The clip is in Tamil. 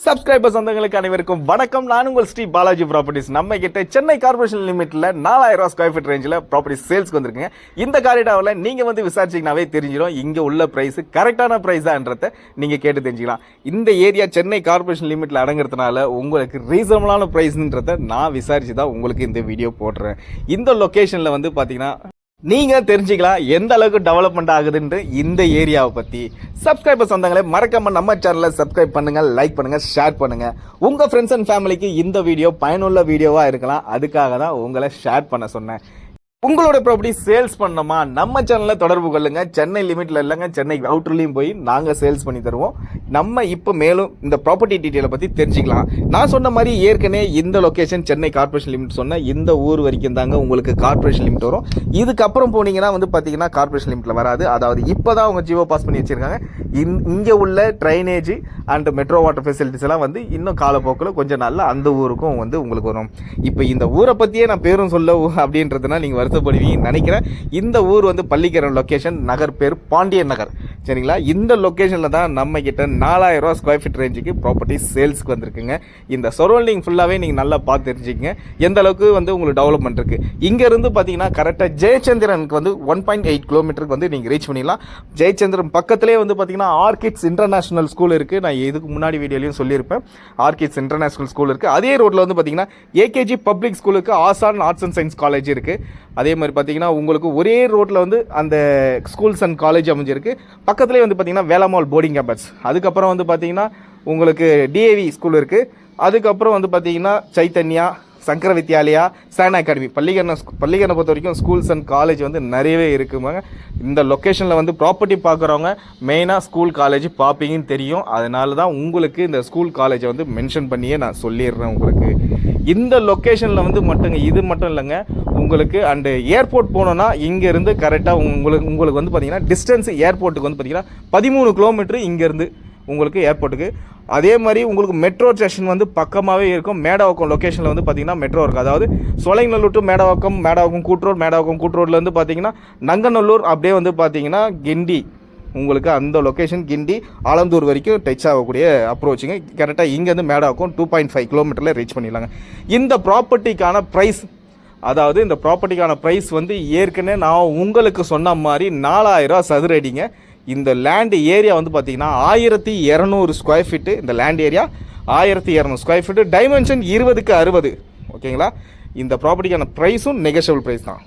சப்ஸ்கிரைபர்ஸ் சொந்தங்களுக்கு அனைவருக்கும் வணக்கம். நான் உங்கள் ஸ்ரீ பாலாஜி ப்ராப்பர்ட்டிஸ். நம்ம கிட்ட சென்னை கார்பரேஷன் லிமிட்ல 4000 ஸ்கொயர் ஃபீட் ரேஞ்சில் ப்ராப்பர்ட்டி சேல்ஸ்க்கு வந்திருக்குங்க. இந்த காரிடாவில் நீங்கள் வந்து விசாரிச்சிங்கனாவே தெரிஞ்சிடும் இங்கே உள்ள ப்ரைஸ் கரெக்டான ப்ரைஸான்றதை நீங்கள் கேட்டு தெரிஞ்சுக்கலாம். இந்த ஏரியா சென்னை கார்பரேஷன் லிமிட்டில் அடங்குறதுனால உங்களுக்கு ரீசனபிளான ப்ரைஸ்ன்றதை நான் விசாரிச்சு தான் உங்களுக்கு இந்த வீடியோ போடுறேன். இந்த லொக்கேஷனில் வந்து பார்த்தீங்கன்னா நீங்கள் தெரிஞ்சுக்கலாம் எந்த அளவுக்கு டெவலப்மெண்ட் ஆகுதுன்ட்டு இந்த ஏரியாவை பற்றி. சப்ஸ்கிரைபர் சொந்தங்களே மறக்காம நம்ம சேனலை சப்ஸ்கிரைப் பண்ணுங்கள், லைக் பண்ணுங்கள், ஷேர் பண்ணுங்கள். உங்கள் ஃப்ரெண்ட்ஸ் அண்ட் ஃபேமிலிக்கு இந்த வீடியோ பயனுள்ள வீடியோவாக இருக்கலாம். அதுக்காக தான் உங்களை ஷேர் பண்ண சொன்னேன். உங்களோட ப்ராப்பர்ட்டி சேல்ஸ் பண்ணணுமா நம்ம சேனலில் தொடர்பு கொள்ளுங்க. சென்னை லிமிட்டில் இல்லைங்க, சென்னை அவுட்டர்லையும் போய் நாங்கள் சேல்ஸ் பண்ணி தருவோம். நம்ம இப்போ மேலும் இந்த ப்ராப்பர்ட்டி டீட்டெயிலை பற்றி தெரிஞ்சுக்கலாம். நான் சொன்ன மாதிரி ஏற்கனவே இந்த லொக்கேஷன் சென்னை கார்பரேஷன் லிமிட் சொன்ன இந்த ஊர் வரைக்கும் தாங்க உங்களுக்கு கார்பரேஷன் லிமிட் வரும். இதுக்கப்புறம் போனீங்கன்னா வந்து பார்த்தீங்கன்னா கார்பரேஷன் லிமிட்டில் வராது. அதாவது இப்போ தான் அவங்க ஜியோ பாஸ் பண்ணி வச்சுருக்காங்க. இங்கே உள்ள drainage and metro water facilities எல்லாம் வந்து இன்னும் காலப்போக்கில் கொஞ்சம் நாளில் அந்த ஊருக்கும் வந்து உங்களுக்கு வரும். இப்போ இந்த ஊரை பற்றியே நான் பேரும் சொல்ல அப்படின்றதுனா நீங்கள் வருத்தப்படுவீங்கன்னு நினைக்கிறேன். இந்த ஊர் வந்து பள்ளிக்கரண் லொக்கேஷன், நகர் பேர் பாண்டியன் நகர். சரிங்களா? இந்த லொக்கேஷனில் தான் நம்ம கிட்ட 4000 ஸ்கொயர் ஃபீட் ரேஞ்சுக்கு ப்ராப்பர்ட்டி சேல்ஸ்க்கு வந்திருக்குங்க. இந்த சரௌண்டிங் ஃபுல்லாகவே நீங்கள் நல்லா பார்த்து தெரிஞ்சுக்கங்க எந்த அளவுக்கு வந்து உங்களுக்கு டெவலப்மெண்ட் இருக்குது. இங்கேருந்து பார்த்தீங்கன்னா கரெக்டாக ஜெயச்சந்திரனுக்கு வந்து 1.8 கிலோமீட்டருக்கு வந்து நீங்கள் ரீச் பண்ணிடலாம். ஜெயச்சந்திரன் பக்கத்துலேயே வந்து பார்த்தீங்கன்னா ஆர்கிட்ஸ் இன்டர்நேஷனல் ஸ்கூல் இருக்குது. நான் இதுக்கு முன்னாடி வீடியோலையும் சொல்லியிருப்பேன். ஆர்கிட்ஸ் இன்டர்நேஷனல் ஸ்கூல் இருக்குது. அதே ரோட்டில் வந்து பார்த்தீங்கன்னா ஏகேஜி பப்ளிக் ஸ்கூலுக்கு ஆசான் ஆர்ட்ஸ் அண்ட் சயின்ஸ் காலேஜ் இருக்குது. அதே மாதிரி பார்த்தீங்கன்னா உங்களுக்கு ஒரே ரோட்டில் வந்து அந்த ஸ்கூல்ஸ் அண்ட் காலேஜ் அமைஞ்சிருக்கு. பக்கத்துலேயே வந்து பார்த்தீங்கன்னா வேலம்மாள் போர்டிங் கேம்பஸ். அதுக்கப்புறம் வந்து பார்த்தீங்கன்னா உங்களுக்கு டிஏவி ஸ்கூல் இருக்குது. அதுக்கப்புறம் வந்து பார்த்தீங்கன்னா சைத்தன்யா, சங்கர வித்யாலயா, சேனா அகாடமி, பள்ளிக்கரணை பொறுத்த வரைக்கும் ஸ்கூல்ஸ் அண்ட் காலேஜ் வந்து நிறையவே இருக்குமாங்க. இந்த லொக்கேஷனில் வந்து ப்ராப்பர்ட்டி பார்க்குறவங்க மெயினாக ஸ்கூல் காலேஜ் பார்ப்பீங்கன்னு தெரியும். அதனால தான் உங்களுக்கு இந்த ஸ்கூல் காலேஜை வந்து மென்ஷன் பண்ணியே நான் சொல்லிடுறேன். உங்களுக்கு இந்த லொக்கேஷனில் வந்து இது மட்டும் இல்லைங்க, உங்களுக்கு அண்டு ஏர்போர்ட் போனோன்னா இங்கேருந்து கரெக்டாக உங்களுக்கு வந்து பார்த்தீங்கன்னா டிஸ்டன்ஸ் ஏர்போர்ட்டுக்கு வந்து பார்த்தீங்கன்னா 13 கிலோமீட்டர் இங்கேருந்து உங்களுக்கு ஏர்போர்ட்டுக்கு. அதே மாதிரி உங்களுக்கு மெட்ரோ ஸ்டேஷன் வந்து பக்கமாகவே இருக்கும். மேடவாக்கம் லொக்கேஷனில் வந்து பார்த்தீங்கன்னா மெட்ரோ இருக்குது. அதாவது சோலைநல்லூர் டு மேடவாக்கம் கூட்ரோடில் வந்து பார்த்தீங்கன்னா நங்கநல்லூர், அப்படியே வந்து பார்த்தீங்கன்னா கிண்டி, உங்களுக்கு அந்த லொக்கேஷன் கிண்டி ஆலந்தூர் வரைக்கும் டச் ஆகக்கூடிய அப்ரோச்சுங்க. கரெக்டாக இங்கேருந்து மேடவாக்கம் 2.5 கிலோமீட்டரில் ரீச் பண்ணிடலாங்க. இந்த ப்ராப்பர்ட்டிக்கான ப்ரைஸ், அதாவது இந்த ப்ராப்பர்ட்டிக்கான ப்ரைஸ் வந்து ஏற்கனவே நான் உங்களுக்கு சொன்ன மாதிரி 4000 சதுர அடிங்க. இந்த லேண்ட் ஏரியா வந்து பார்த்தீங்கன்னா 1200 ஸ்கொயர் ஃபீட்டு. இந்த land area 1200 square feet. Dimension 20x60. ஓகேங்களா? இந்த ப்ராப்பர்ட்டிக்கான ப்ரைஸும் நெகோஷியபிள் ப்ரைஸ் தான்.